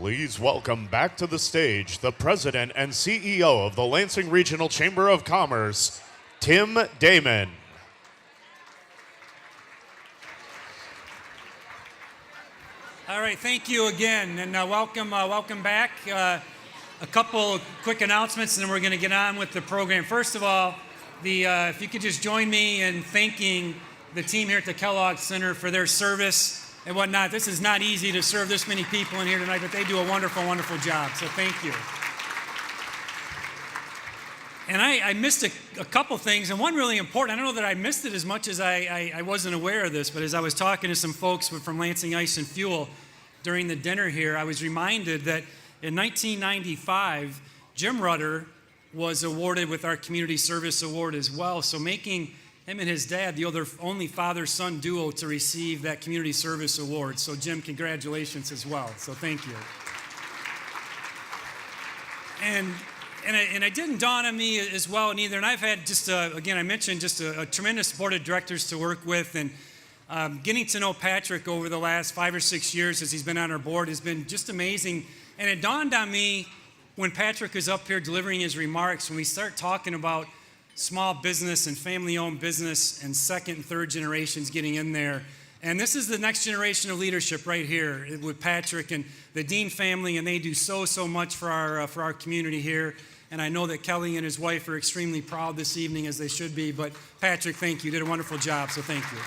Please welcome back to the stage the President and CEO of the Lansing Regional Chamber of Commerce, Tim Damon. All right, thank you again, and welcome back. A couple quick announcements, and then we're going to get on with the program. First of all, if you could just join me in thanking the team here at the Kellogg Center for their service and whatnot. This is not easy to serve this many people in here tonight, but they do a wonderful, wonderful job, so thank you. And I missed a couple things, and one really important. I don't know that I missed it as much as I wasn't aware of this, but as I was talking to some folks from Lansing Ice and Fuel during the dinner here, I was reminded that in 1995, Jim Rudder was awarded with our Community Service Award as well, so making him and his dad the only father-son duo to receive that Community Service Award. So Jim, congratulations as well, so thank you. And it didn't dawn on me as well neither. And I've had just, again, I mentioned just a tremendous board of directors to work with. And getting to know Patrick over the last 5 or 6 years as he's been on our board has been just amazing. And it dawned on me when Patrick is up here delivering his remarks, when we start talking about small business and family-owned business and second and third generations getting in there. And this is the next generation of leadership right here with Patrick and the Dean family, and they do so much for our community here. And I know that Kelly and his wife are extremely proud this evening, as they should be. But Patrick, thank you. You did a wonderful job, so thank you.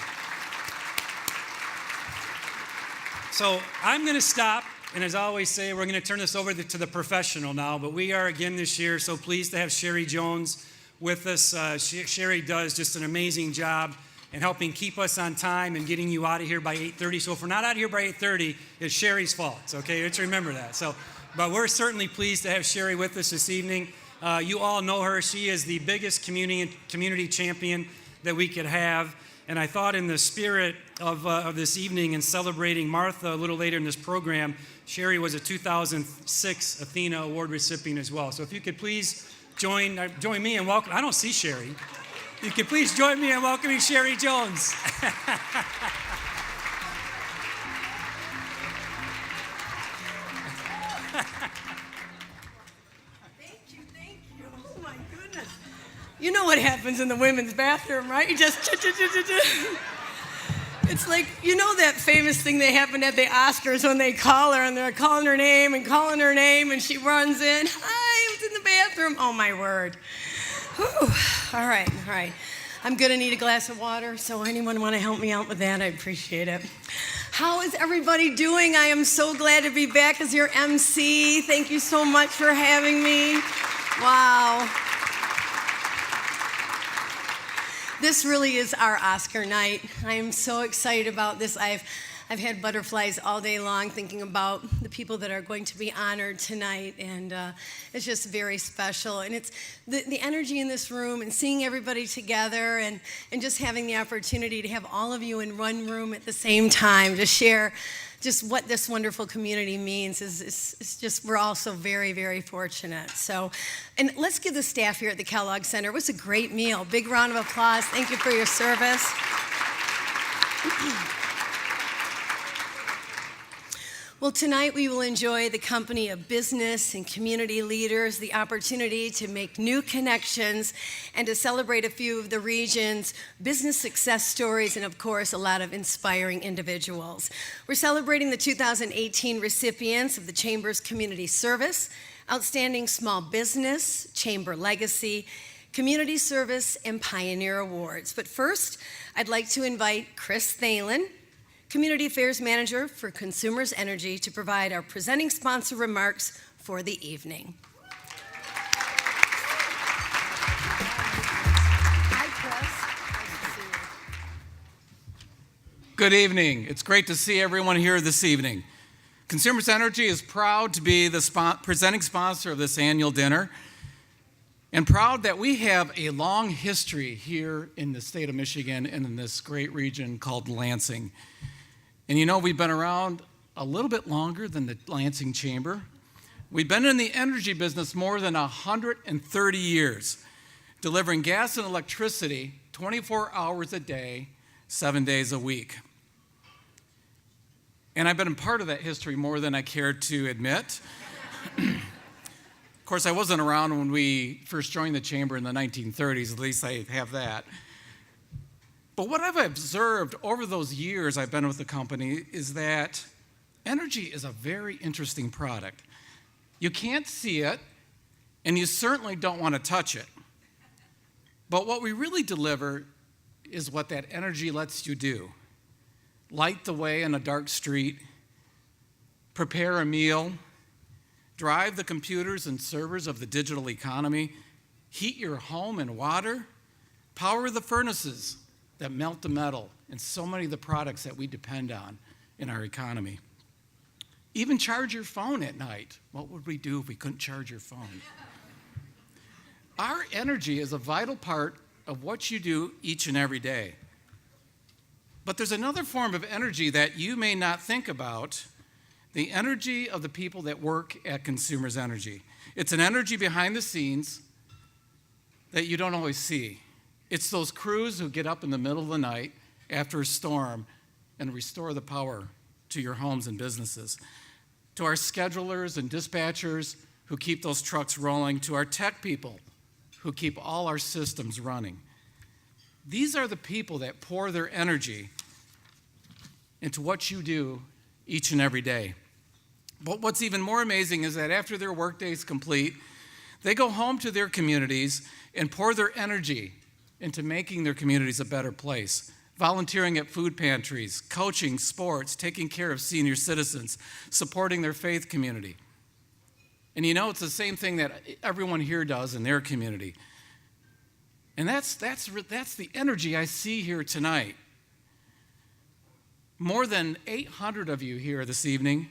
So I'm going to stop, and as I always say, we're going to turn this over to the professional now. But we are again this year so pleased to have Sherry Jones with us. Sherry does just an amazing job in helping keep us on time and getting you out of here by 8:30. So if we're not out of here by 8:30, it's Sherry's fault. Okay, let's remember that. But we're certainly pleased to have Sherry with us this evening. You all know her. She is the biggest community champion that we could have. And I thought in the spirit of this evening and celebrating Martha a little later in this program, Sherry was a 2006 ATHENA Award recipient as well. So if you could please join me in welcome. I don't see Sherry. You could please join me in welcoming Sherry Jones. Thank you. Oh my goodness. You know what happens in the women's bathroom, right? You just It's like, you know that famous thing that happened at the Oscars when they call her and they're calling her name and she runs in. Hi, I was in the bathroom. Oh my word. Whew. All right. I'm gonna need a glass of water, so anyone want to help me out with that? I appreciate it. How is everybody doing? I am so glad to be back as your MC. Thank you so much for having me. Wow. This really is our Oscar night. I am so excited about this. I've had butterflies all day long thinking about the people that are going to be honored tonight, and it's just very special. And it's the energy in this room and seeing everybody together and just having the opportunity to have all of you in one room at the same time to share just what this wonderful community means is just, we're all so very, very fortunate. So, and let's give the staff here at the Kellogg Center. It was a great meal. Big round of applause. Thank you for your service. Well, tonight we will enjoy the company of business and community leaders, the opportunity to make new connections and to celebrate a few of the region's business success stories and, of course, a lot of inspiring individuals. We're celebrating the 2018 recipients of the Chamber's Community Service, Outstanding Small Business, Chamber Legacy, Community Service, and Pioneer Awards. But first, I'd like to invite Chris Thalen, Community Affairs Manager for Consumers Energy, to provide our presenting sponsor remarks for the evening. Hi, Chris. Nice to see you. Good evening. It's great to see everyone here this evening. Consumers Energy is proud to be the presenting sponsor of this annual dinner, and proud that we have a long history here in the state of Michigan and in this great region called Lansing. And you know, we've been around a little bit longer than the Lansing Chamber. We've been in the energy business more than 130 years, delivering gas and electricity 24 hours a day, 7 days a week. And I've been a part of that history more than I care to admit. Of course, I wasn't around when we first joined the chamber in the 1930s, at least I have that. But what I've observed over those years I've been with the company is that energy is a very interesting product. You can't see it, and you certainly don't want to touch it. But what we really deliver is what that energy lets you do. Light the way in a dark street, prepare a meal, drive the computers and servers of the digital economy, heat your home and water, power the furnaces that melt the metal, and so many of the products that we depend on in our economy. Even charge your phone at night. What would we do if we couldn't charge your phone? Our energy is a vital part of what you do each and every day. But there's another form of energy that you may not think about, the energy of the people that work at Consumers Energy. It's an energy behind the scenes that you don't always see. It's those crews who get up in the middle of the night after a storm and restore the power to your homes and businesses. To our schedulers and dispatchers who keep those trucks rolling, to our tech people who keep all our systems running. These are the people that pour their energy into what you do each and every day. But what's even more amazing is that after their workday is complete, they go home to their communities and pour their energy into making their communities a better place. Volunteering at food pantries, coaching sports, taking care of senior citizens, supporting their faith community. And you know, it's the same thing that everyone here does in their community. And that's the energy I see here tonight. More than 800 of you here this evening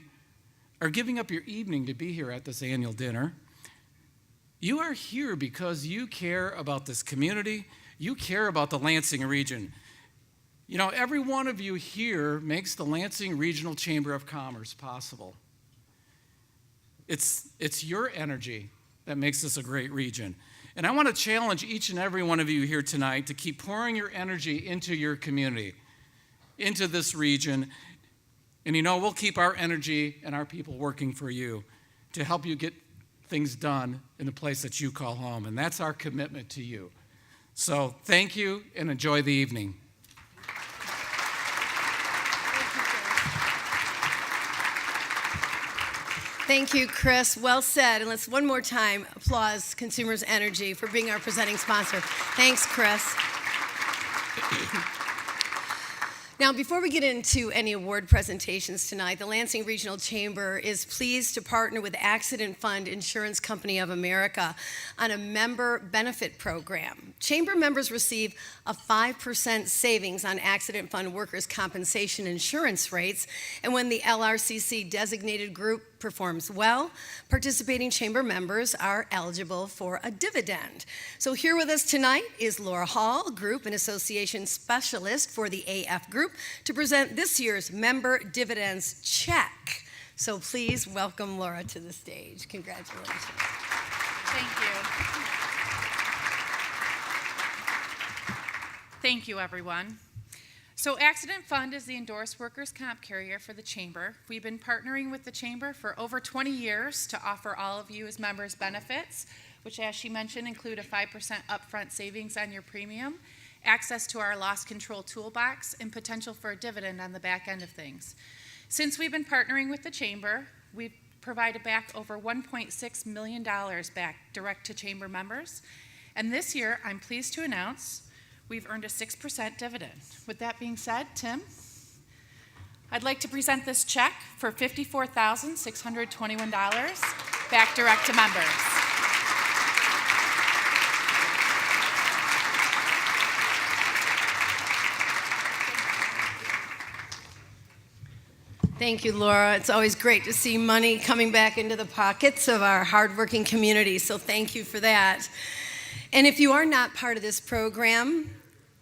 are giving up your evening to be here at this annual dinner. You are here because you care about this community. You care about the Lansing region. You know, every one of you here makes the Lansing Regional Chamber of Commerce possible. It's your energy that makes this a great region. And I want to challenge each and every one of you here tonight to keep pouring your energy into your community, into this region. And you know, we'll keep our energy and our people working for you to help you get things done in the place that you call home. And that's our commitment to you. So thank you and enjoy the evening. Thank you, Chris. Well said. And let's one more time applause Consumers Energy for being our presenting sponsor. Thanks, Chris. Now, before we get into any award presentations tonight, the Lansing Regional Chamber is pleased to partner with Accident Fund Insurance Company of America on a member benefit program. Chamber members receive a 5% savings on accident fund workers' compensation insurance rates, and when the LRCC designated group performs well, participating chamber members are eligible for a dividend. So here with us tonight is Laura Hall, Group and Association Specialist for the AF Group, to present this year's member dividends check. So please welcome Laura to the stage. Congratulations. Thank you. Thank you, everyone. So Accident Fund is the endorsed workers' comp carrier for the Chamber. We've been partnering with the Chamber for over 20 years to offer all of you as members benefits, which, as she mentioned, include a 5% upfront savings on your premium, access to our loss control toolbox, and potential for a dividend on the back end of things. Since we've been partnering with the Chamber, we've provided back over $1.6 million back direct to Chamber members. And this year, I'm pleased to announce we've earned a 6% dividend. With that being said, Tim, I'd like to present this check for $54,621 back direct to members. Thank you, Laura. It's always great to see money coming back into the pockets of our hardworking community, so thank you for that. And if you are not part of this program,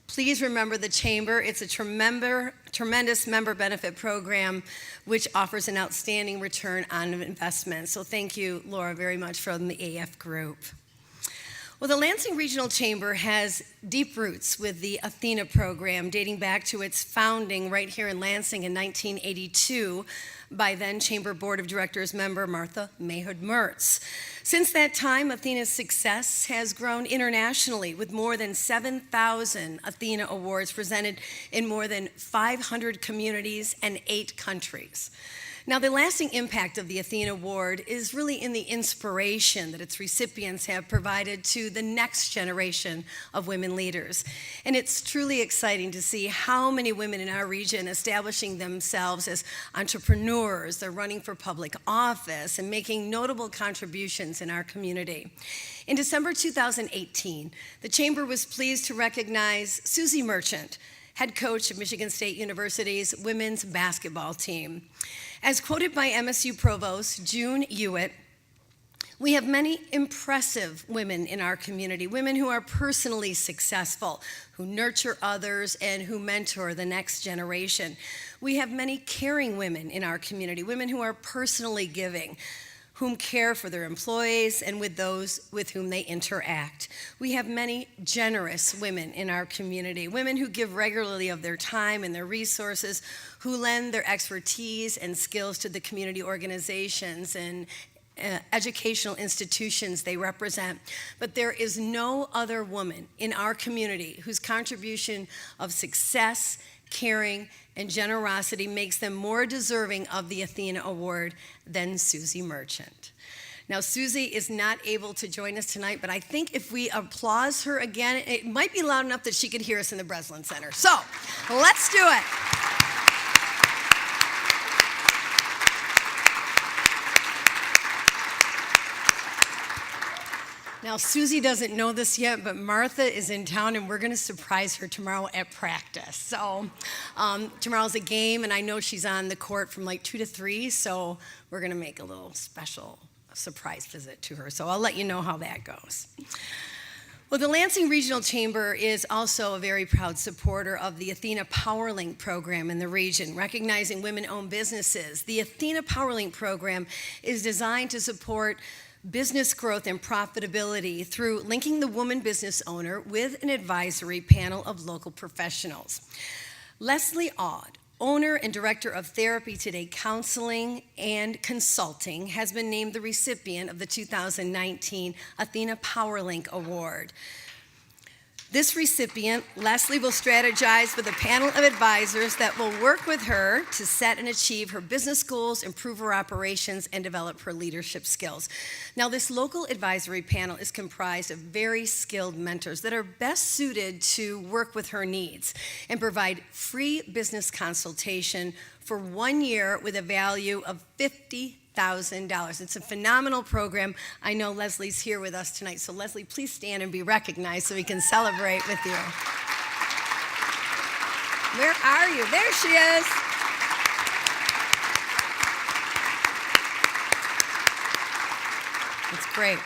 please remember the Chamber. It's a tremendous member benefit program which offers an outstanding return on investment. So thank you, Laura, very much from the AF Group. Well, the Lansing Regional Chamber has deep roots with the ATHENA program dating back to its founding right here in Lansing in 1982 by then Chamber Board of Directors member Martha Mayhood Mertz. Since that time, ATHENA's success has grown internationally with more than 7,000 ATHENA awards presented in more than 500 communities and 8 countries. Now, the lasting impact of the ATHENA Award is really in the inspiration that its recipients have provided to the next generation of women leaders. And it's truly exciting to see how many women in our region establishing themselves as entrepreneurs, they're running for public office and making notable contributions in our community. In December 2018, the Chamber was pleased to recognize Susie Merchant, head coach of Michigan State University's women's basketball team. As quoted by MSU Provost June Hewitt, we have many impressive women in our community, women who are personally successful, who nurture others, and who mentor the next generation. We have many caring women in our community, women who are personally giving, whom care for their employees and with those with whom they interact. We have many generous women in our community, women who give regularly of their time and their resources, who lend their expertise and skills to the community organizations and educational institutions they represent. But there is no other woman in our community whose contribution of success, caring, and generosity makes them more deserving of the ATHENA Award than Susie Merchant. Now, Susie is not able to join us tonight, but I think if we applause her again, it might be loud enough that she could hear us in the Breslin Center. So, let's do it. Now, Susie doesn't know this yet, but Martha is in town, and we're going to surprise her tomorrow at practice. So tomorrow's a game, and I know she's on the court from like 2 to 3, so we're going to make a little special surprise visit to her. So I'll let you know how that goes. Well, the Lansing Regional Chamber is also a very proud supporter of the ATHENA PowerLink program in the region, recognizing women-owned businesses. The ATHENA PowerLink program is designed to support business growth and profitability through linking the woman business owner with an advisory panel of local professionals. Leslie Aud, owner and director of Therapy Today Counseling and Consulting, has been named the recipient of the 2019 ATHENA PowerLink Award. This recipient, Leslie, will strategize with a panel of advisors that will work with her to set and achieve her business goals, improve her operations, and develop her leadership skills. Now, this local advisory panel is comprised of very skilled mentors that are best suited to work with her needs and provide free business consultation for 1 year with a value of $50,000. It's a phenomenal program. I know Leslie's here with us tonight, so Leslie, please stand and be recognized so we can celebrate with you. Where are you? There she is. That's great.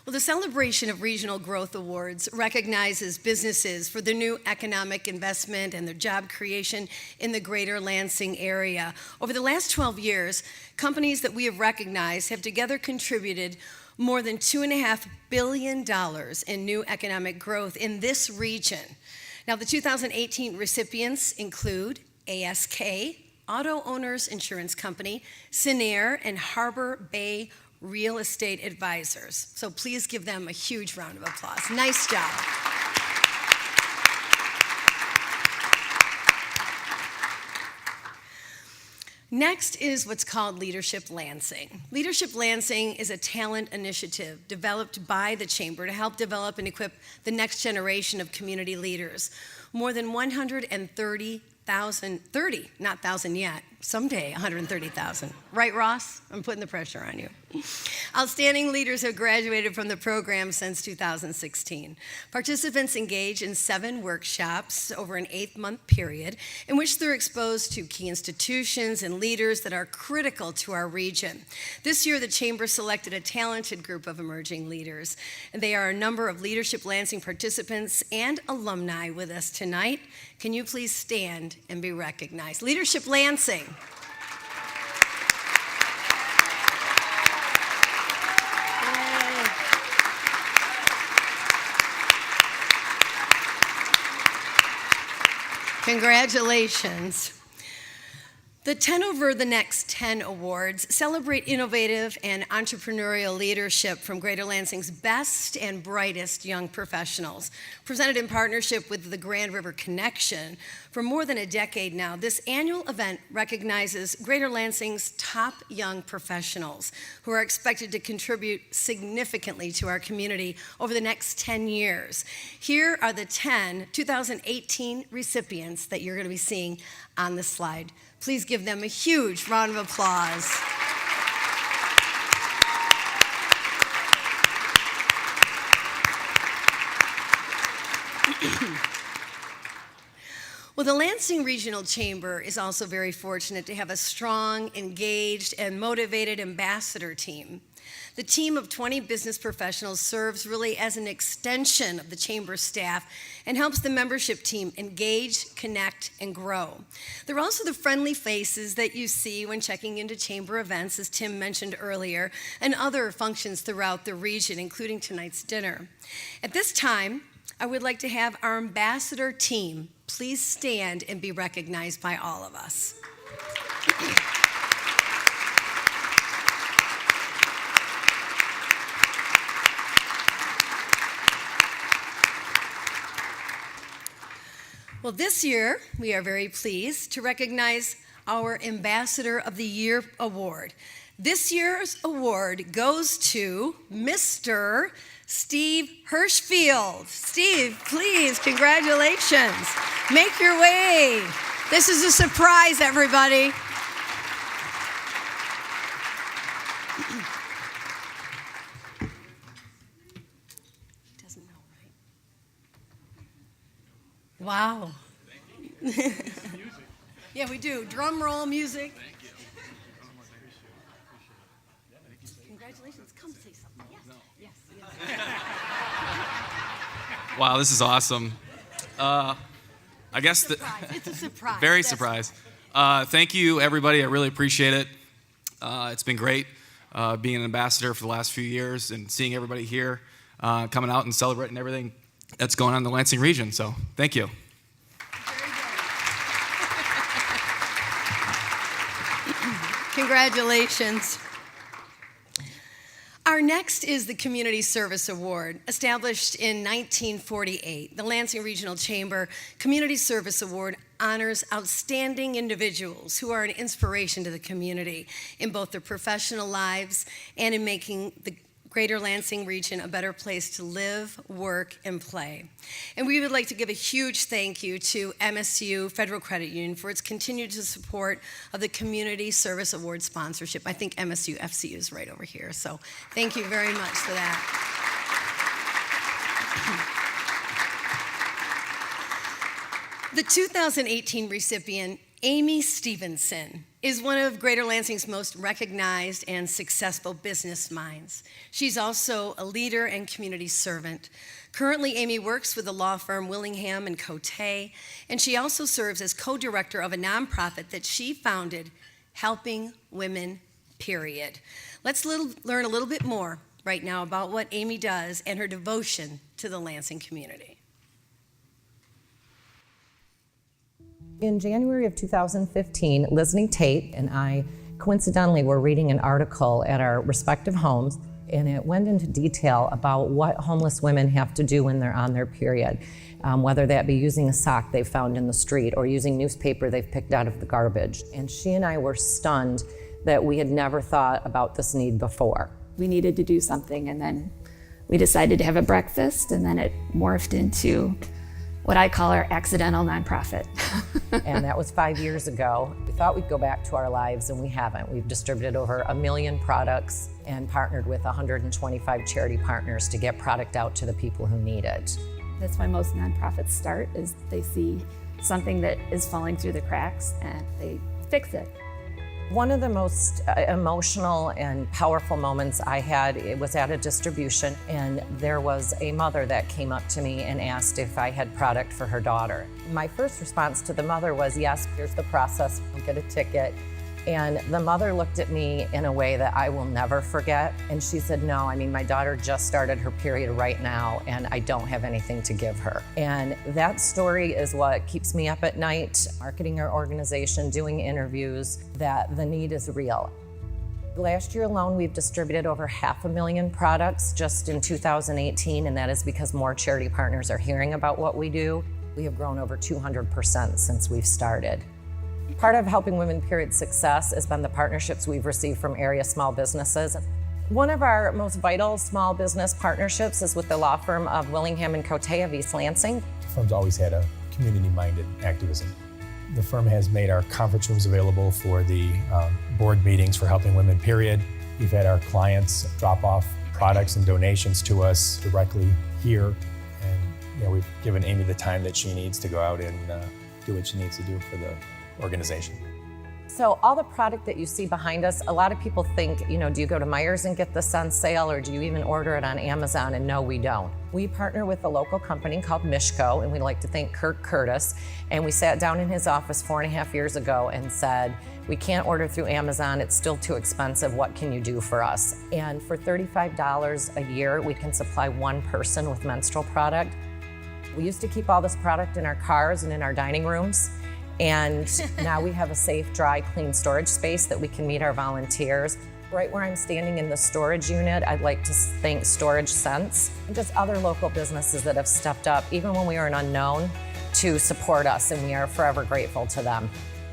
Well, the celebration of Regional Growth Awards recognizes businesses for their new economic investment and their job creation in the greater Lansing area. Over the last 12 years, companies that we have recognized have together contributed more than $2.5 billion in new economic growth in this region. Now, the 2018 recipients include ASK, Auto Owners Insurance Company, Sinair, and Harbor Bay Real Estate Advisors. So please give them a huge round of applause. Nice job. Next is what's called Leadership Lansing. Leadership Lansing is a talent initiative developed by the Chamber to help develop and equip the next generation of community leaders. More than 130,000, not thousand yet, someday 130,000. Right, Ross? I'm putting the pressure on you. Outstanding leaders have graduated from the program since 2016. Participants engage in 7 workshops over an 8-month period in which they're exposed to key institutions and leaders that are critical to our region. This year, the Chamber selected a talented group of emerging leaders. They are a number of Leadership Lansing participants and alumni with us tonight. Can you please stand and be recognized? Leadership Lansing. Congratulations. The 10 Over the Next 10 Awards celebrate innovative and entrepreneurial leadership from Greater Lansing's best and brightest young professionals. Presented in partnership with the Grand River Connection for more than a decade now, this annual event recognizes Greater Lansing's top young professionals who are expected to contribute significantly to our community over the next 10 years. Here are the 10 2018 recipients that you're going to be seeing on the slide. Please give them a huge round of applause. Well, the Lansing Regional Chamber is also very fortunate to have a strong, engaged, and motivated ambassador team. The team of 20 business professionals serves really as an extension of the chamber staff and helps the membership team engage, connect, and grow. They're also the friendly faces that you see when checking into chamber events, as Tim mentioned earlier, and other functions throughout the region, including tonight's dinner. At this time, I would like to have our ambassador team please stand and be recognized by all of us. Well, this year, we are very pleased to recognize our Ambassador of the Year award. This year's award goes to Mr. Steve Hirschfield. Steve, please, congratulations. Make your way. This is a surprise, everybody. Doesn't know, right? Wow. Yeah, we do. Drum roll music. Thank you. Congratulations. Come say something. Yes. Yes. Wow, this is awesome. I guess it's a surprise. Very surprise. Thank you, everybody. I really appreciate it. It's been great being an ambassador for the last few years and seeing everybody here coming out and celebrating everything that's going on in the Lansing region. So, thank you. Congratulations. Our next is the Community Service Award. Established in 1948, the Lansing Regional Chamber Community Service Award honors outstanding individuals who are an inspiration to the community in both their professional lives and in making the Greater Lansing region a better place to live, work, and play. And we would like to give a huge thank you to MSU Federal Credit Union for its continued support of the Community Service Award sponsorship. I think MSU FCU is right over here, so thank you very much for that. The 2018 recipient, Amy Stephenson, is one of Greater Lansing's most recognized and successful business minds. She's also a leader and community servant. Currently, Amy works with the law firm Willingham & Cote, and she also serves as co-director of a nonprofit that she founded, Helping Women, Period. Let's learn a little bit more right now about what Amy does and her devotion to the Lansing community. In January of 2015, Listening Tate and I coincidentally were reading an article at our respective homes, and it went into detail about what homeless women have to do when they're on their period, whether that be using a sock they found in the street or using newspaper they've picked out of the garbage. And she and I were stunned that we had never thought about this need before. We needed to do something, and then we decided to have a breakfast, and then it morphed into what I call our accidental nonprofit. And that was 5 years ago. We thought we'd go back to our lives, and we haven't. We've distributed over 1 million products and partnered with 125 charity partners to get product out to the people who need it. That's why most nonprofits start, is they see something that is falling through the cracks and they fix it. One of the most emotional and powerful moments I had, it was at a distribution, and there was a mother that came up to me and asked if I had product for her daughter. My first response to the mother was, yes, here's the process, we'll get a ticket. And the mother looked at me in a way that I will never forget. And she said, no, I mean, my daughter just started her period right now and I don't have anything to give her. And that story is what keeps me up at night, marketing our organization, doing interviews, that the need is real. Last year alone, we've distributed over 500,000 products just in 2018, and that is because more charity partners are hearing about what we do. We have grown over 200% since we've started. Part of helping women period success has been the partnerships we've received from area small businesses. One of our most vital small business partnerships is with the law firm of Willingham & Cote of East Lansing. The firm's always had a community-minded activism. The firm has made our conference rooms available for the board meetings for helping women period. We've had our clients drop off products and donations to us directly here. And we've given Amy the time that she needs to go out and do what she needs to do for the organization. So all the product that you see behind us, a lot of people think, do you go to Meijer's and get this on sale, or do you even order it on Amazon? And no, we don't. We partner with a local company called Mishko, and we'd like to thank Kirk Curtis. And we sat down in his office 4.5 years ago and said, we can't order through Amazon, it's still too expensive, what can you do for us? And for $35 a year, we can supply one person with menstrual product. We used to keep all this product in our cars and in our dining rooms. And now we have a safe, dry, clean storage space that we can meet our volunteers. Right where I'm standing in the storage unit, I'd like to thank Storage Sense and just other local businesses that have stepped up, even when we were an unknown, to support us, and we are forever grateful to them.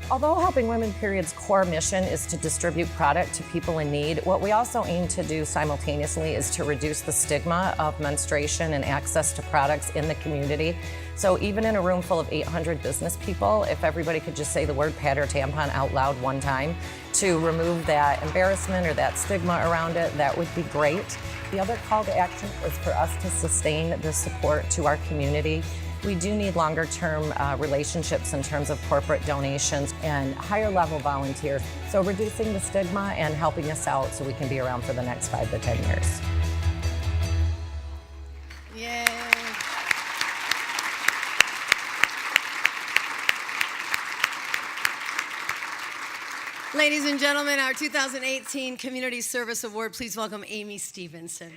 Although Helping Women Period's core mission is to distribute product to people in need, what we also aim to do simultaneously is to reduce the stigma of menstruation and access to products in the community. So even in a room full of 800 business people, if everybody could just say the word pad or tampon out loud one time to remove that embarrassment or that stigma around it, that would be great. The other call to action is for us to sustain the support to our community. We do need longer-term relationships in terms of corporate donations and higher-level volunteers. So reducing the stigma and helping us out so we can be around for the next 5 to 10 years. Yay. Ladies and gentlemen, our 2018 Community Service Award, please welcome Amy Stephenson.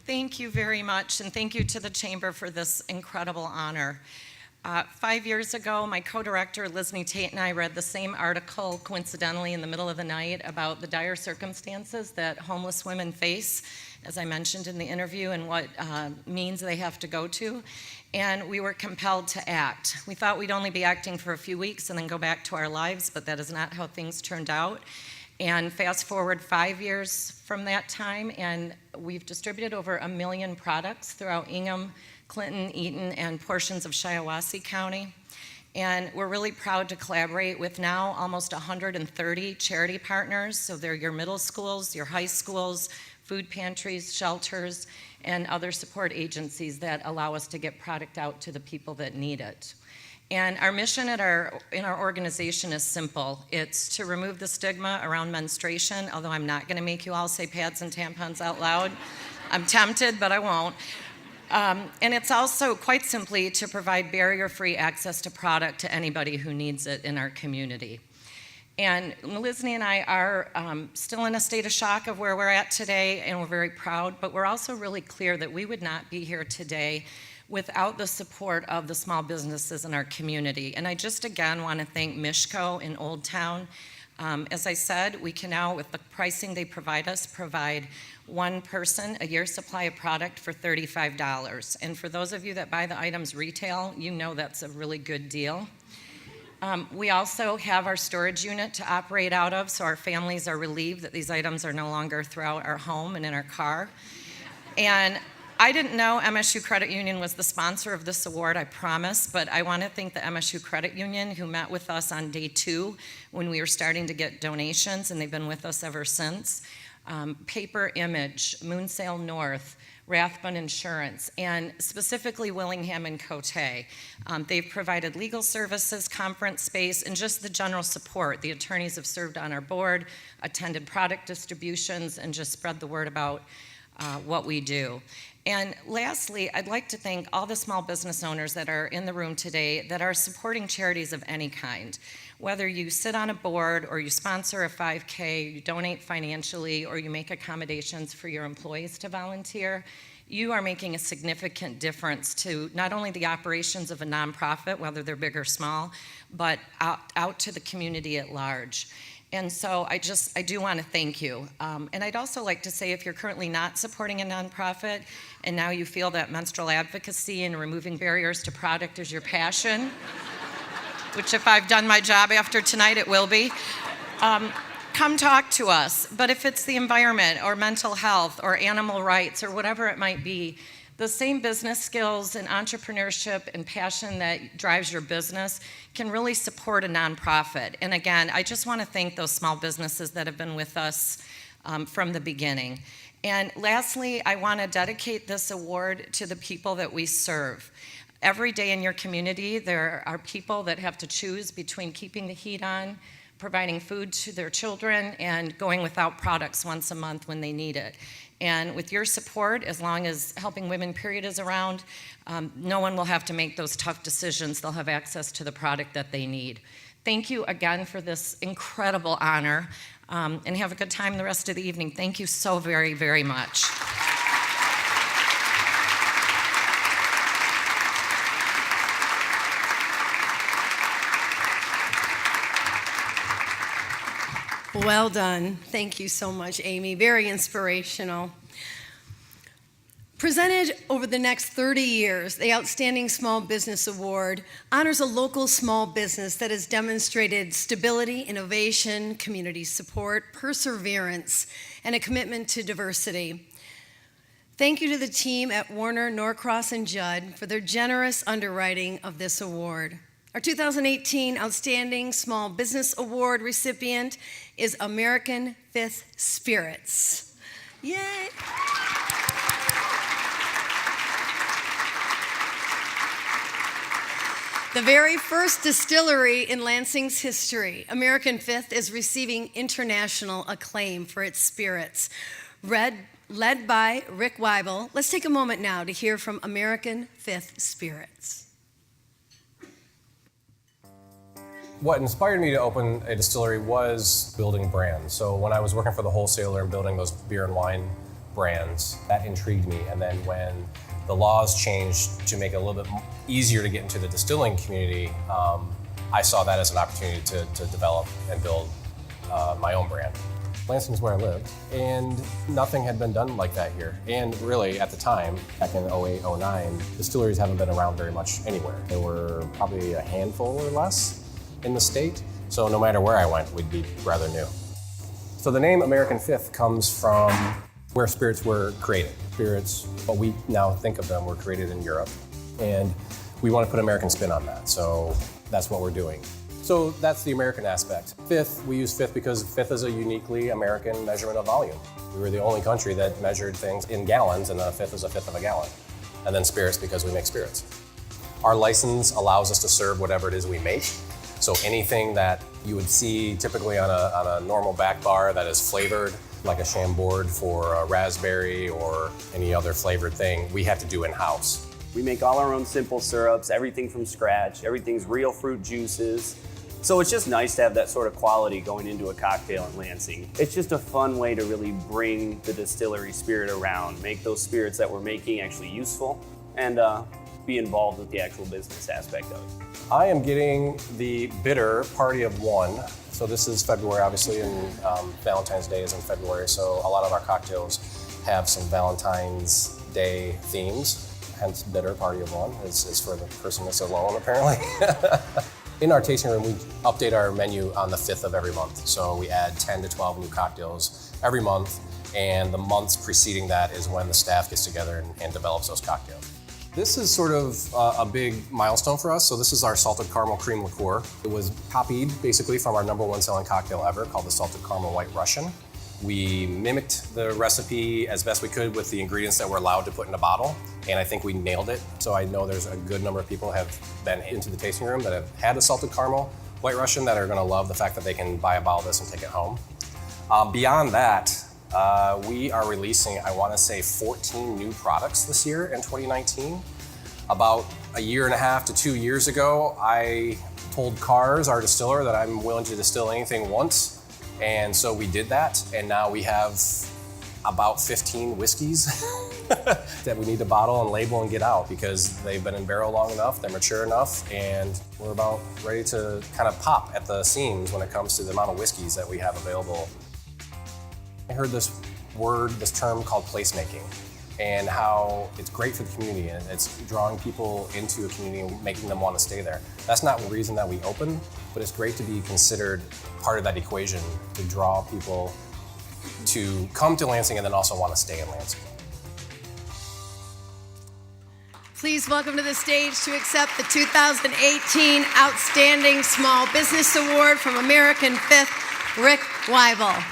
Thank you very much, and thank you to the Chamber for this incredible honor. 5 years ago, my co-director, Lizney Tate, and I read the same article, coincidentally, in the middle of the night about the dire circumstances that homeless women face, as I mentioned in the interview, and what means they have to go to. And we were compelled to act. We thought we'd only be acting for a few weeks and then go back to our lives, but that is not how things turned out. And fast forward 5 years from that time, and we've distributed over 1 million products throughout Ingham, Clinton, Eaton, and portions of Shiawassee County. And we're really proud to collaborate with now almost 130 charity partners. So they're your middle schools, your high schools, food pantries, shelters, and other support agencies that allow us to get product out to the people that need it. And our mission in our organization is simple. It's to remove the stigma around menstruation, although I'm not going to make you all say pads and tampons out loud. I'm tempted, but I won't. And it's also, quite simply, to provide barrier-free access to product to anybody who needs it in our community. And Lizney and I are still in a state of shock of where we're at today, and we're very proud, but we're also really clear that we would not be here today without the support of the small businesses in our community. And I just again want to thank Mishko in Old Town. As I said, we can now, with the pricing they provide us, provide one person a year's supply of product for $35. And for those of you that buy the items retail, you know that's a really good deal. We also have our storage unit to operate out of, so our families are relieved that these items are no longer throughout our home and in our car. And I didn't know MSU Credit Union was the sponsor of this award, I promise, but I want to thank the MSU Credit Union who met with us on day 2 when we were starting to get donations, and they've been with us ever since. Paper Image, Moonsail North, Rathbun Insurance, and specifically Willingham and Cote. They've provided legal services, conference space, and just the general support. The attorneys have served on our board, attended product distributions, and just spread the word about what we do. And lastly, I'd like to thank all the small business owners that are in the room today that are supporting charities of any kind. Whether you sit on a board or you sponsor a 5K, you donate financially, or you make accommodations for your employees to volunteer, you are making a significant difference to not only the operations of a nonprofit, whether they're big or small, but out to the community at large. And so I do want to thank you. And I'd also like to say, if you're currently not supporting a nonprofit and now you feel that menstrual advocacy and removing barriers to product is your passion, which if I've done my job after tonight, it will be, come talk to us. But if it's the environment or mental health or animal rights or whatever it might be, the same business skills and entrepreneurship and passion that drives your business can really support a nonprofit. And again, I just want to thank those small businesses that have been with us from the beginning. And lastly, I want to dedicate this award to the people that we serve. Every day in your community, there are people that have to choose between keeping the heat on, providing food to their children, and going without products once a month when they need it. And with your support, as long as Helping Women Period is around, no one will have to make those tough decisions. They'll have access to the product that they need. Thank you again for this incredible honor, and have a good time the rest of the evening. Thank you so very, very much. Well done. Thank you so much, Amy. Very inspirational. Presented over the next 30 years, the Outstanding Small Business Award honors a local small business that has demonstrated stability, innovation, community support, perseverance, and a commitment to diversity. Thank you to the team at Warner, Norcross, and Judd for their generous underwriting of this award. Our 2018 Outstanding Small Business Award recipient is American Fifth Spirits. Yay! The very first distillery in Lansing's history, American Fifth is receiving international acclaim for its spirits. Led by Rick Weibel, let's take a moment now to hear from American Fifth Spirits. What inspired me to open a distillery was building brands. So when I was working for the wholesaler and building those beer and wine brands, that intrigued me. And then when the laws changed to make it a little bit easier to get into the distilling community, I saw that as an opportunity to develop and build my own brand. Lansing is where I lived, and nothing had been done like that here. And really, at the time, back in 08, 09, distilleries haven't been around very much anywhere. There were probably a handful or less in the state, so no matter where I went, we'd be rather new. So the name American Fifth comes from where spirits were created. Spirits, what we now think of them, were created in Europe, and we want to put American spin on that, so that's what we're doing. So that's the American aspect. Fifth, we use fifth because fifth is a uniquely American measurement of volume. We were the only country that measured things in gallons, and a fifth is a fifth of a gallon. And then spirits because we make spirits. Our license allows us to serve whatever it is we make. So anything that you would see typically on a normal back bar that is flavored, like a Chambord for a raspberry or any other flavored thing, we have to do in-house. We make all our own simple syrups, everything from scratch, everything's real fruit juices. So it's just nice to have that sort of quality going into a cocktail in Lansing. It's just a fun way to really bring the distillery spirit around, make those spirits that we're making actually useful, and be involved with the actual business aspect of it. I am getting the bitter Party of One. So this is February, obviously, and Valentine's Day is in February, so a lot of our cocktails have some Valentine's Day themes, hence bitter Party of One is for the person that's alone, apparently. In our tasting room, we update our menu on the 5th of every month. So we add 10 to 12 new cocktails every month, and the months preceding that is when the staff gets together and develops those cocktails. This is sort of a big milestone for us. So this is our salted caramel cream liqueur. It was copied basically from our #1 selling cocktail ever called the salted caramel white Russian. We mimicked the recipe as best we could with the ingredients that we're allowed to put in a bottle, and I think we nailed it. So I know there's a good number of people have been into the tasting room that have had the salted caramel white Russian that are gonna love the fact that they can buy a bottle of this and take it home. Beyond that, we are releasing, I wanna say 14 new products this year in 2019. About a year and a half to 2 years ago, I told Cars, our distiller, that I'm willing to distill anything once. And so we did that, and now we have about 15 whiskeys that we need to bottle and label and get out because they've been in barrel long enough, they're mature enough, and we're about ready to kind of pop at the seams when it comes to the amount of whiskeys that we have available. I heard this term called placemaking, and how it's great for the community and it's drawing people into a community and making them want to stay there. That's not the reason that we open, but it's great to be considered part of that equation to draw people to come to Lansing and then also want to stay in Lansing. Please welcome to the stage to accept the 2018 Outstanding Small Business Award from American Fifth, Rick Weibel.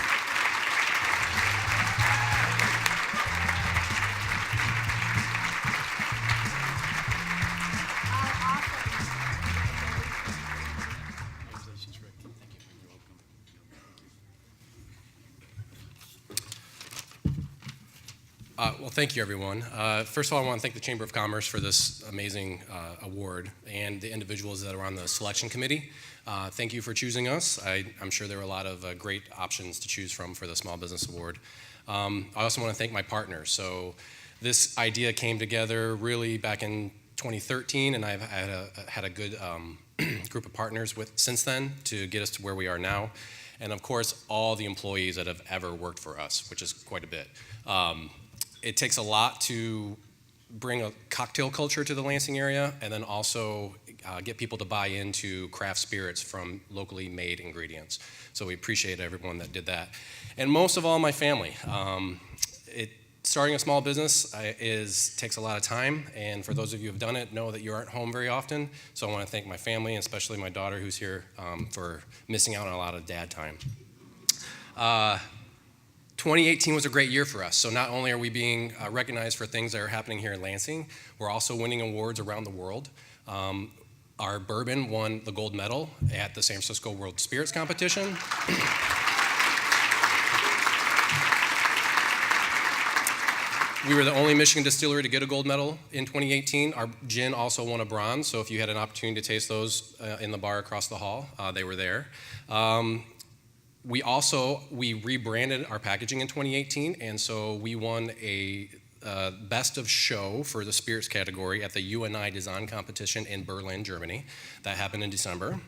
Well, thank you, everyone. First of all, I want to thank the Chamber of Commerce for this amazing award and the individuals that are on the selection committee. Thank you for choosing us. I'm sure there were a lot of great options to choose from for the Small Business Award. I also want to thank my partners. So this idea came together really back in 2013, and I've had a good group of partners since then to get us to where we are now. And of course, all the employees that have ever worked for us, which is quite a bit. It takes a lot to bring a cocktail culture to the Lansing area and then also get people to buy into craft spirits from locally made ingredients. So we appreciate everyone that did that. And most of all, my family. Starting a small business takes a lot of time, and for those of you who have done it, know that you aren't home very often. So I want to thank my family, and especially my daughter who's here, for missing out on a lot of dad time. 2018 was a great year for us. So not only are we being recognized for things that are happening here in Lansing, we're also winning awards around the world. Our bourbon won the gold medal at the San Francisco World Spirits Competition. We were the only Michigan distillery to get a gold medal in 2018. Our gin also won a bronze, so if you had an opportunity to taste those in the bar across the hall, they were there. We rebranded our packaging in 2018, and so we won a Best of Show for the spirits category at the UNI Design Competition in Berlin, Germany. That happened in December.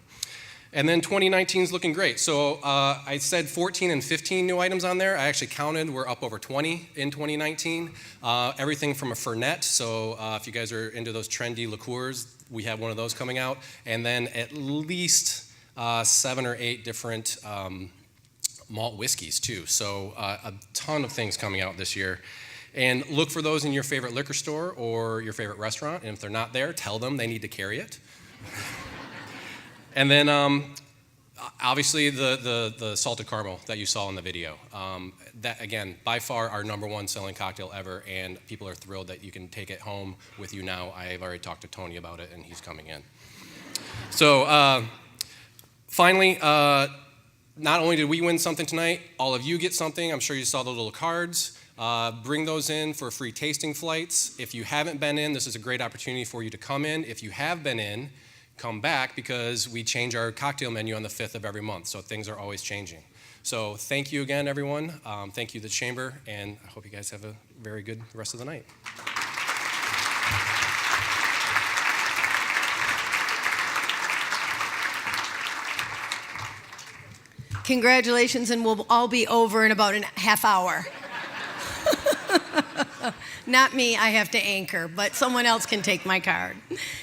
And then 2019 is looking great. So I said 14 and 15 new items on there. I actually counted, we're up over 20 in 2019. Everything from a Fernet, so if you guys are into those trendy liqueurs, we have one of those coming out. And then at least 7 or 8 different malt whiskeys too. So a ton of things coming out this year. And look for those in your favorite liquor store or your favorite restaurant. And if they're not there, tell them they need to carry it. And then obviously the salted caramel that you saw in the video. That, again, by far our #1 selling cocktail ever, and people are thrilled that you can take it home with you now. I've already talked to Tony about it, and he's coming in. So finally, not only did we win something tonight, all of you get something. I'm sure you saw the little cards. Bring those in for free tasting flights. If you haven't been in, this is a great opportunity for you to come in. If you have been in, come back, because we change our cocktail menu on the 5th of every month, so things are always changing. So thank you again, everyone. Thank you, the Chamber, and I hope you guys have a very good rest of the night. Congratulations, and we'll all be over in about a half hour. Not me, I have to anchor, but someone else can take my card.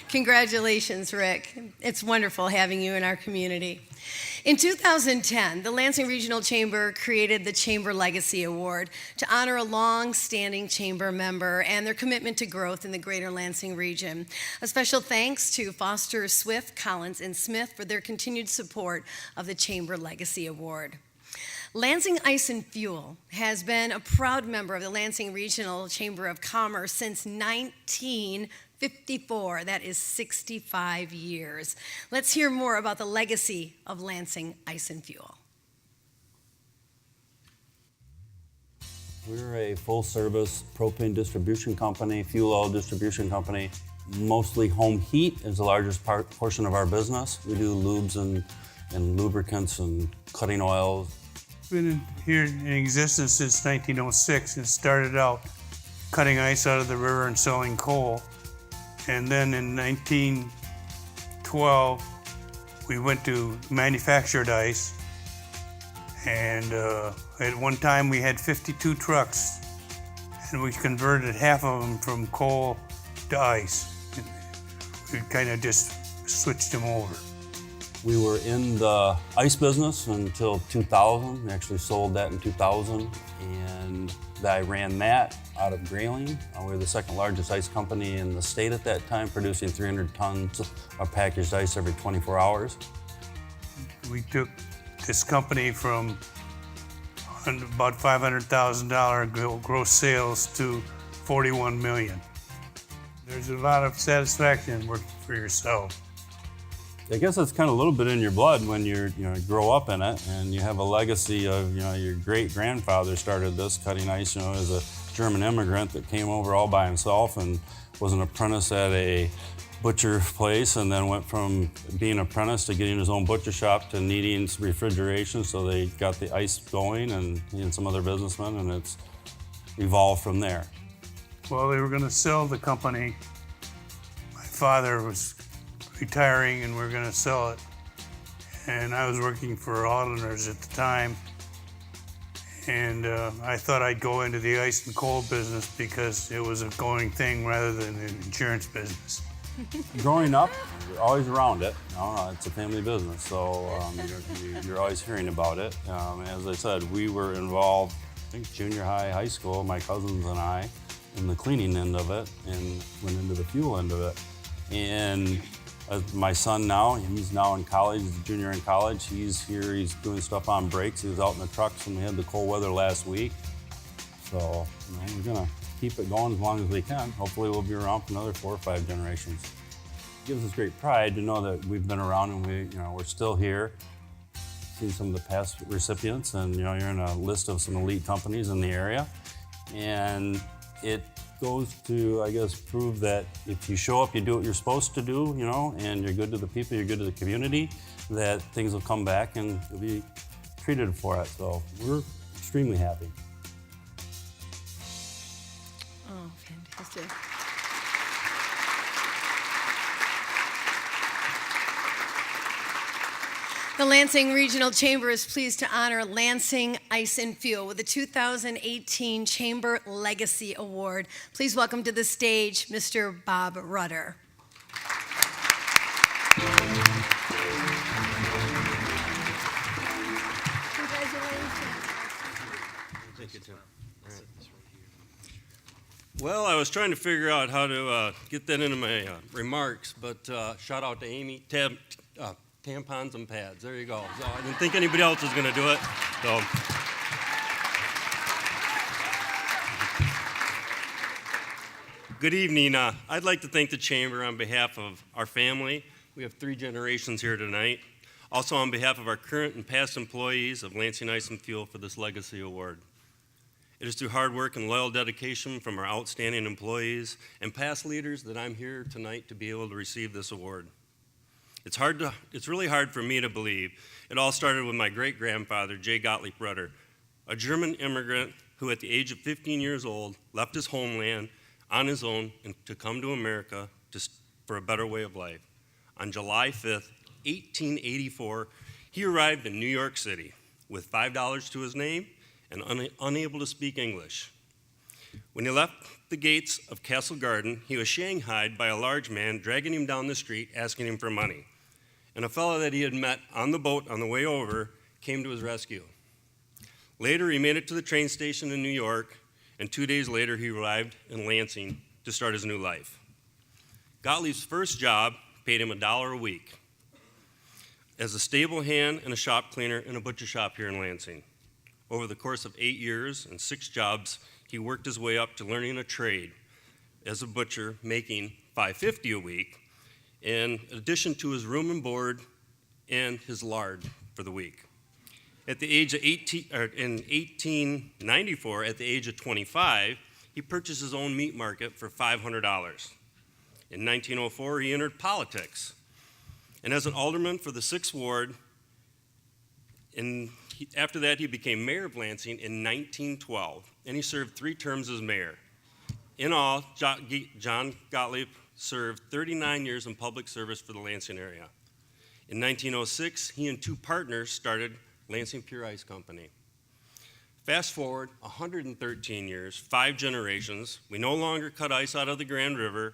Congratulations, Rick. It's wonderful having you in our community. In 2010, the Lansing Regional Chamber created the Chamber Legacy Award to honor a long-standing chamber member and their commitment to growth in the greater Lansing region. A special thanks to Foster, Swift, Collins, and Smith for their continued support of the Chamber Legacy Award. Lansing Ice and Fuel has been a proud member of the Lansing Regional Chamber of Commerce since 1954. That is 65 years. Let's hear more about the legacy of Lansing Ice and Fuel. We're a full-service propane distribution company, fuel oil distribution company. Mostly home heat is the largest portion of our business. We do lubes and lubricants and cutting oils. Been here in existence since 1906 and started out cutting ice out of the river and selling coal. And then in 1912, we went to manufactured ice. And at one time we had 52 trucks and we converted half of them from coal to ice. We kind of just switched them over. We were in the ice business until 2000. We actually sold that in 2000, and I ran that out of Grayling. We're the second largest ice company in the state at that time, producing 300 tons of packaged ice every 24 hours. We took this company from about $500,000 gross sales to $41 million. There's a lot of satisfaction working for yourself. I guess it's kind of a little bit in your blood when you grow up in it, and you have a legacy of your great grandfather started this cutting ice. As a German immigrant that came over all by himself and was an apprentice at a butcher place, and then went from being an apprentice to getting his own butcher shop to needing refrigeration. So they got the ice going, and he and some other businessmen, and it's evolved from there. Well, they were going to sell the company. My father was retiring and we were going to sell it. And I was working for Auditors at the time. And I thought I'd go into the ice and coal business because it was a going thing rather than the insurance business. Growing up, you're always around it. It's a family business, so you're always hearing about it. As I said, we were involved, I think junior high, high school, my cousins and I, in the cleaning end of it, and went into the fuel end of it. And my son now, he's now in college, he's a junior in college. He's here, he's doing stuff on brakes. He was out in the trucks when we had the cold weather last week. So we're gonna keep it going as long as we can. Hopefully we'll be around for another 4 or 5 generations. It gives us great pride to know that we've been around and we're still here. Seen some of the past recipients, and you're in a list of some elite companies in the area. And it goes to, I guess, prove that if you show up, you do what you're supposed to do, and you're good to the people, you're good to the community, that things will come back and you'll be treated for it. So we're extremely happy. Oh, fantastic. The Lansing Regional Chamber is pleased to honor Lansing Ice and Fuel with the 2018 Chamber Legacy Award. Please welcome to the stage Mr. Bob Rudder. Thank you, Tim. Well, I was trying to figure out how to get that into my remarks, but shout out to Amy. Tampons and pads. There you go. So I didn't think anybody else was going to do it. So. Good evening. I'd like to thank the Chamber on behalf of our family. We have 3 generations here tonight. Also on behalf of our current and past employees of Lansing Ice and Fuel for this Legacy Award. It is through hard work and loyal dedication from our outstanding employees and past leaders that I'm here tonight to be able to receive this award. It's really hard for me to believe. It all started with my great-grandfather, J. Gottlieb Rudder, a German immigrant who at the age of 15 years old left his homeland on his own and to come to America for a better way of life. On July 5th, 1884, he arrived in New York City with $5 to his name and unable to speak English. When he left the gates of Castle Garden, he was shanghaied by a large man dragging him down the street asking him for money. and a fellow that he had met on the boat on the way over came to his rescue. Later, he made it to the train station in New York, and 2 days later, he arrived in Lansing to start his new life. Gottlieb's first job paid him $1 a week as a stable hand and a shop cleaner in a butcher shop here in Lansing. Over the course of 8 years and 6 jobs, he worked his way up to learning a trade as a butcher, making $5.50 a week, in addition to his room and board and his lard for the week. At the age of in 1894, at the age of 25, he purchased his own meat market for $500. In 1904, he entered politics, and as an alderman for the 6th Ward, after that, he became mayor of Lansing in 1912, and he served 3 terms as mayor. In all, John Gottlieb served 39 years in public service for the Lansing area. In 1906, he and 2 partners started Lansing Pure Ice Company. Fast forward 113 years, 5 generations, we no longer cut ice out of the Grand River.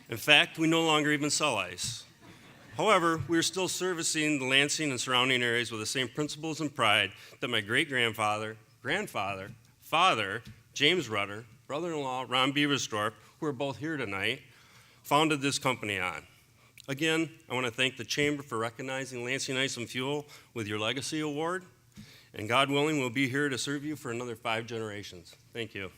In fact, we no longer even sell ice. However, we are still servicing the Lansing and surrounding areas with the same principles and pride that my great-grandfather, grandfather, father, James Rudder, brother-in-law, Ron Beaversdorf, who are both here tonight, founded this company on. Again, I want to thank the Chamber for recognizing Lansing Ice and Fuel with your Legacy Award, and God willing, we'll be here to serve you for another 5 generations. Thank you.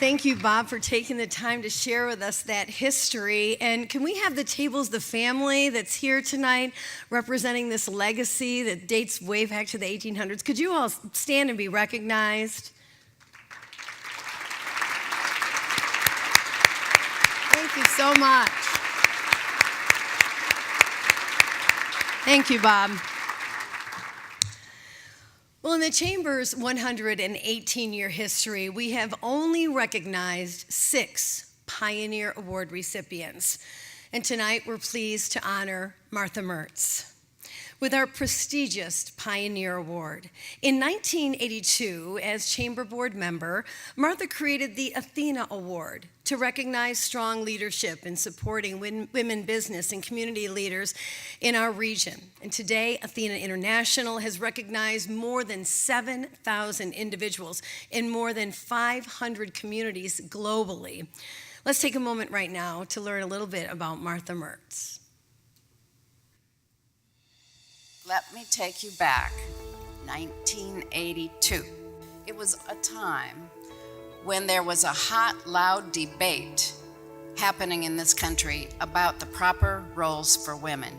Thank you, Bob, for taking the time to share with us that history. And can we have the tables, the family that's here tonight representing this legacy that dates way back to the 1800s? Could you all stand and be recognized? Thank you so much. Thank you, Bob. Well, in the Chamber's 118-year history, we have only recognized 6 Pioneer Award recipients. And tonight, we're pleased to honor Martha Mertz with our prestigious Pioneer Award. In 1982, as Chamber Board member, Martha created the ATHENA Award to recognize strong leadership in supporting women business and community leaders in our region. And today, ATHENA International has recognized more than 7,000 individuals in more than 500 communities globally. Let's take a moment right now to learn a little bit about Martha Mertz. Let me take you back, 1982. It was a time when there was a hot, loud debate happening in this country about the proper roles for women.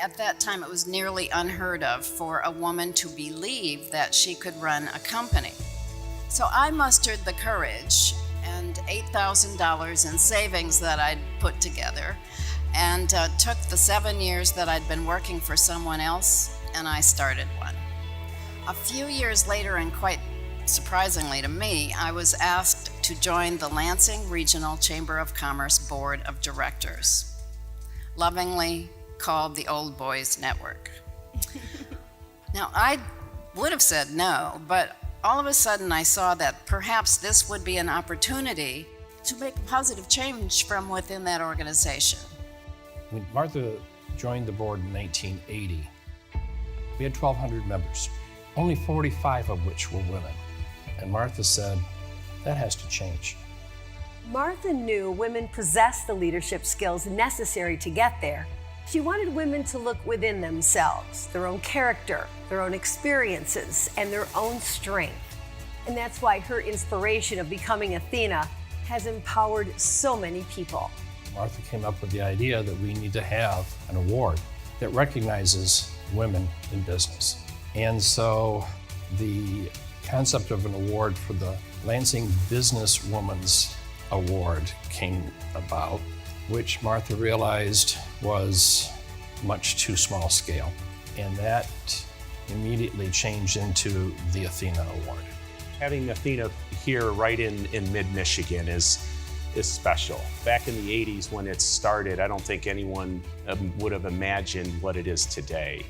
At that time, it was nearly unheard of for a woman to believe that she could run a company. So I mustered the courage and $8,000 in savings that I'd put together and took the 7 years that I'd been working for someone else, and I started one. A few years later, and quite surprisingly to me, I was asked to join the Lansing Regional Chamber of Commerce Board of Directors, lovingly called the Old Boys Network. Now, I would have said no, but all of a sudden I saw that perhaps this would be an opportunity to make a positive change from within that organization. When Martha joined the board in 1980, we had 1,200 members, only 45 of which were women. And Martha said, that has to change. Martha knew women possessed the leadership skills necessary to get there. She wanted women to look within themselves, their own character, their own experiences, and their own strength. And that's why her inspiration of becoming ATHENA has empowered so many people. Martha came up with the idea that we need to have an award that recognizes women in business. And so the concept of an award for the Lansing Businesswoman's Award came about, which Martha realized was much too small scale. And that immediately changed into the ATHENA Award. Having ATHENA here right in mid-Michigan is special. Back in the 80s when it started, I don't think anyone would have imagined what it is today.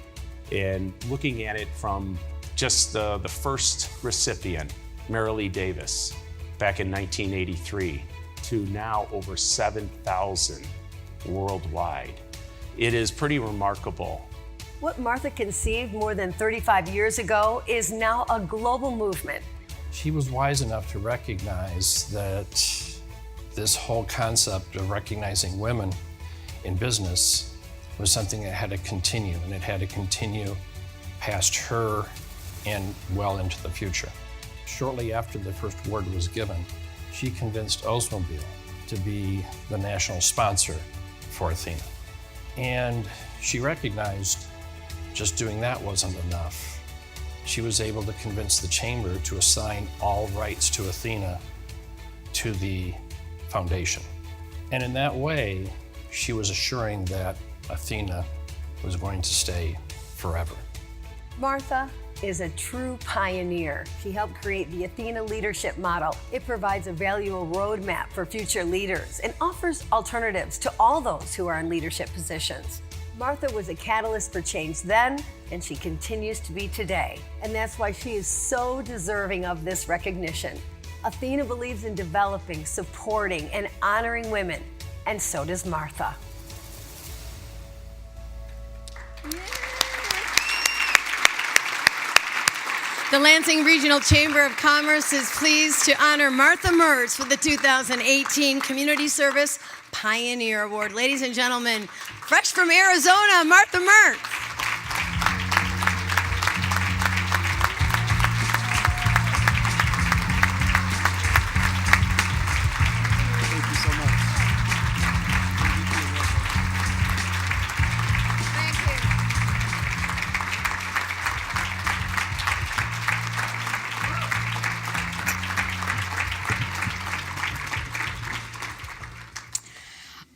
And looking at it from Just the first recipient, Marilee Davis, back in 1983, to now over 7,000 worldwide. It is pretty remarkable. What Martha conceived more than 35 years ago is now a global movement. She was wise enough to recognize that this whole concept of recognizing women in business was something that had to continue, and it had to continue past her and well into the future. Shortly after the first award was given, she convinced Oldsmobile to be the national sponsor for ATHENA. And she recognized just doing that wasn't enough. She was able to convince the chamber to assign all rights to ATHENA to the foundation. And in that way, she was assuring that ATHENA was going to stay forever. Martha is a true pioneer. She helped create the ATHENA leadership model. It provides a valuable roadmap for future leaders and offers alternatives to all those who are in leadership positions. Martha was a catalyst for change then, and she continues to be today. And that's why she is so deserving of this recognition. ATHENA believes in developing, supporting, and honoring women, and so does Martha. The Lansing Regional Chamber of Commerce is pleased to honor Martha Mertz with the 2018 Community Service Pioneer Award. Ladies and gentlemen, fresh from Arizona, Martha Mertz. Thank you so much. Thank you.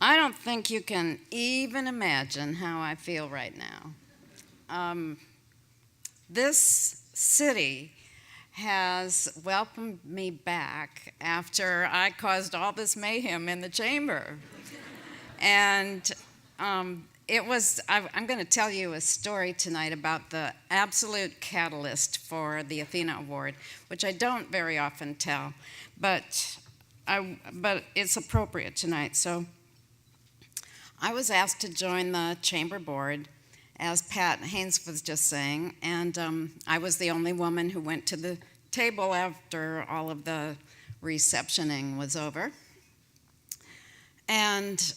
I don't think you can even imagine how I feel right now. This city has welcomed me back after I caused all this mayhem in the chamber. And I'm going to tell you a story tonight about the absolute catalyst for the ATHENA Award, which I don't very often tell, but it's appropriate tonight. So I was asked to join the chamber board, as Pat Haynes was just saying, and I was the only woman who went to the table after all of the receptioning was over. And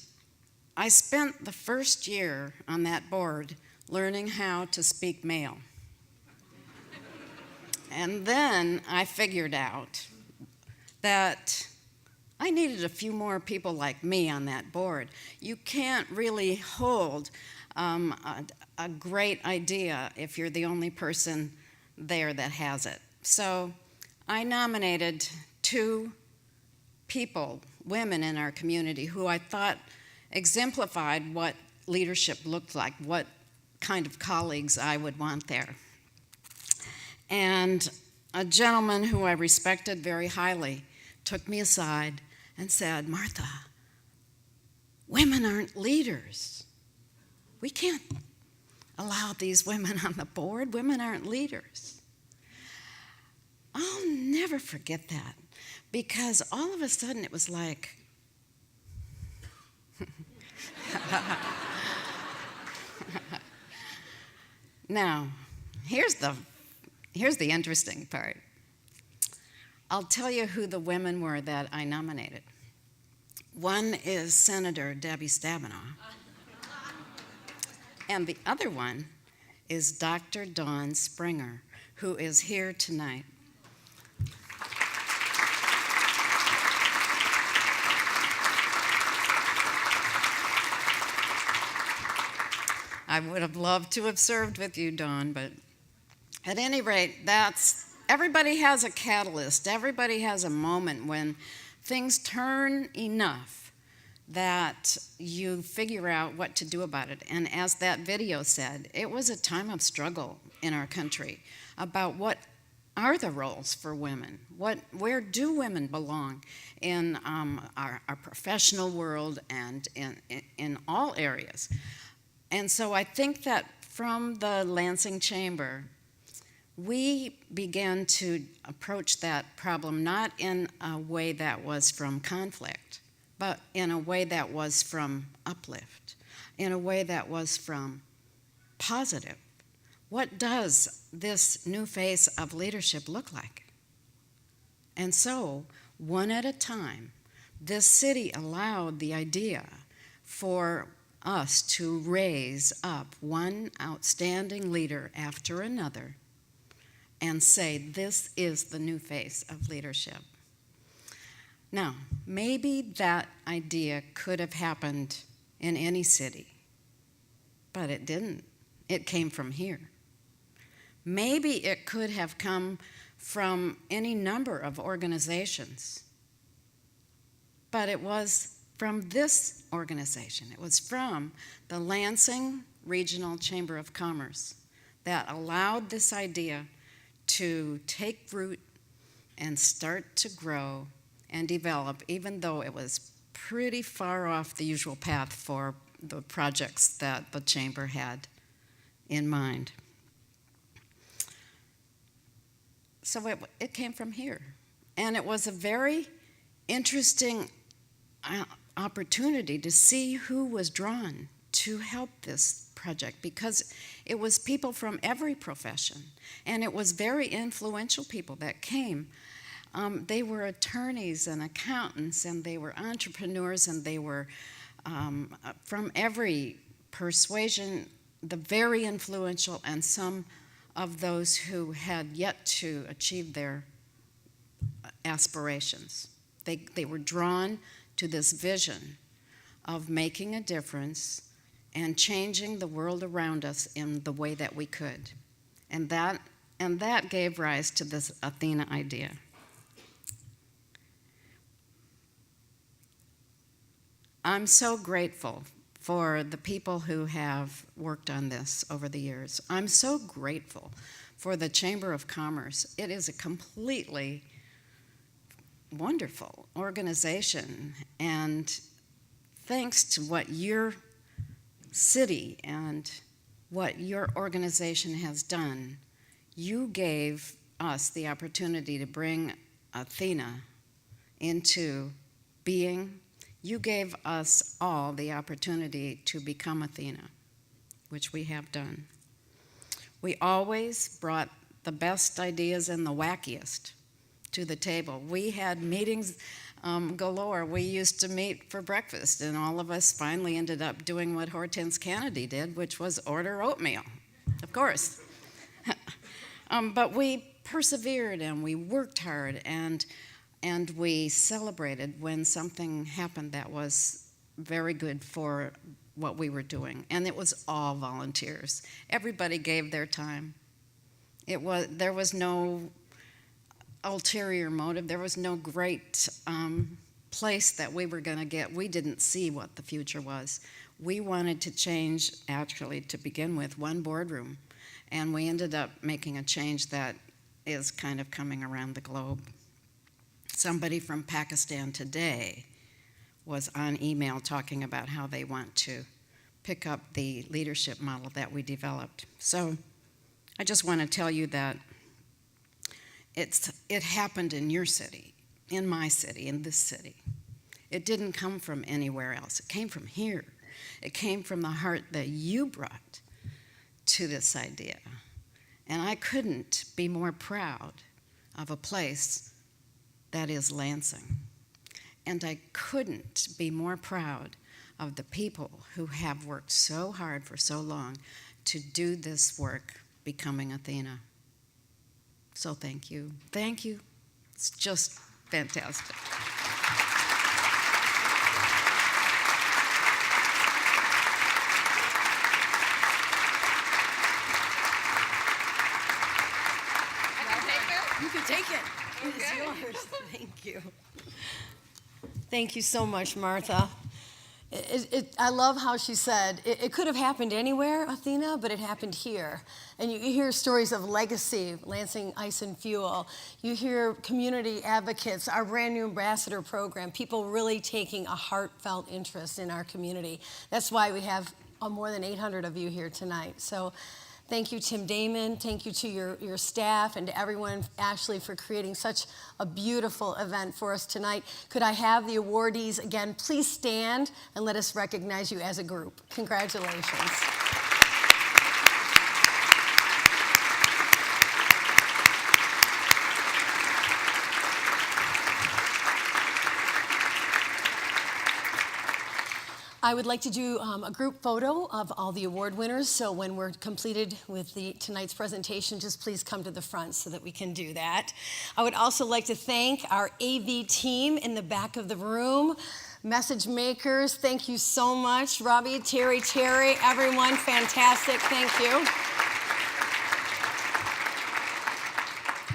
I spent the first year on that board learning how to speak male. And then I figured out that I needed a few more people like me on that board. You can't really hold a great idea if you're the only person there that has it. So I nominated 2 people, women in our community, who I thought exemplified what leadership looked like, what kind of colleagues I would want there. And a gentleman who I respected very highly took me aside and said, "Martha, women aren't leaders. We can't allow these women on the board. Women aren't leaders." I'll never forget that, because all of a sudden it was like, now, here's the interesting part. I'll tell you who the women were that I nominated. One is Senator Debbie Stabenow, and the other one is Dr. Dawn Springer, who is here tonight. I would have loved to have served with you, Dawn, but at any rate, everybody has a catalyst. Everybody has a moment when things turn enough that you figure out what to do about it. And as that video said, it was a time of struggle in our country about what are the roles for women? Where do women belong in our professional world and in all areas? And so I think that from the Lansing Chamber, we began to approach that problem not in a way that was from conflict, but in a way that was from uplift, in a way that was from positive. What does this new phase of leadership look like? And so, one at a time, this city allowed the idea for us to raise up one outstanding leader after another and say, this is the new face of leadership. Now, maybe that idea could have happened in any city, but it didn't. It came from here. Maybe it could have come from any number of organizations, but it was from this organization. It was from the Lansing Regional Chamber of Commerce that allowed this idea to take root and start to grow and develop, even though it was pretty far off the usual path for the projects that the chamber had in mind. So it came from here. And it was a very interesting opportunity to see who was drawn to help this project, because it was people from every profession, and it was very influential people that came. They were attorneys and accountants, and they were entrepreneurs, and they were from every persuasion, the very influential, and some of those who had yet to achieve their aspirations. They were drawn to this vision of making a difference and changing the world around us in the way that we could. And that gave rise to this ATHENA idea. I'm so grateful for the people who have worked on this over the years. I'm so grateful for the Chamber of Commerce. It is a completely wonderful organization, and thanks to what your city and what your organization has done, you gave us the opportunity to bring ATHENA into being. You gave us all the opportunity to become ATHENA, which we have done. We always brought the best ideas and the wackiest to the table. We had meetings galore. We used to meet for breakfast, and all of us finally ended up doing what Hortense Kennedy did, which was order oatmeal, of course. But we persevered, and we worked hard, and we celebrated when something happened that was very good for what we were doing. And it was all volunteers. Everybody gave their time. There was no ulterior motive. There was no great place that we were going to get. We didn't see what the future was. We wanted to change, actually, to begin with, one boardroom. And we ended up making a change that is kind of coming around the globe. Somebody from Pakistan today was on email talking about how they want to pick up the leadership model that we developed. So I just want to tell you that it happened in your city, in my city, in this city. It didn't come from anywhere else. It came from here. It came from the heart that you brought to this idea. And I couldn't be more proud of a place that is Lansing. And I couldn't be more proud of the people who have worked so hard for so long to do this work, becoming ATHENA. So thank you. Thank you. It's just fantastic. You can take it. It is yours. Thank you. Thank you so much, Martha. I love how she said, it could have happened anywhere, ATHENA, but it happened here. And you hear stories of legacy, Lansing Ice and Fuel. You hear community advocates, our brand new ambassador program, people really taking a heartfelt interest in our community. That's why we have more than 800 of you here tonight. So Thank you, Tim Damon. Thank you to your staff and to everyone, Ashley, for creating such a beautiful event for us tonight. Could I have the awardees again? Please stand and let us recognize you as a group. Congratulations. I would like to do a group photo of all the award winners, so when we're completed with tonight's presentation, just please come to the front so that we can do that. I would also like to thank our AV team in the back of the room. Message makers, thank you so much. Robbie, Terry, everyone, fantastic, thank you.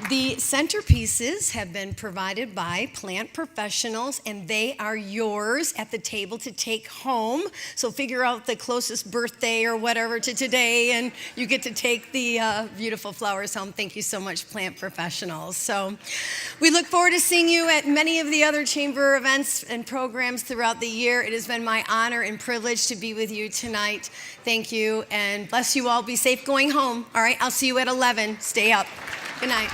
The centerpieces have been provided by plant professionals, and they are yours at the table to take home. So figure out the closest birthday or whatever to today, and you get to take the beautiful flowers home. Thank you so much, plant professionals. So we look forward to seeing you at many of the other chamber events and programs throughout the year. It has been my honor and privilege to be with you tonight. Thank you, and bless you all. Be safe going home. All right, I'll see you at 11. Stay up. Good night.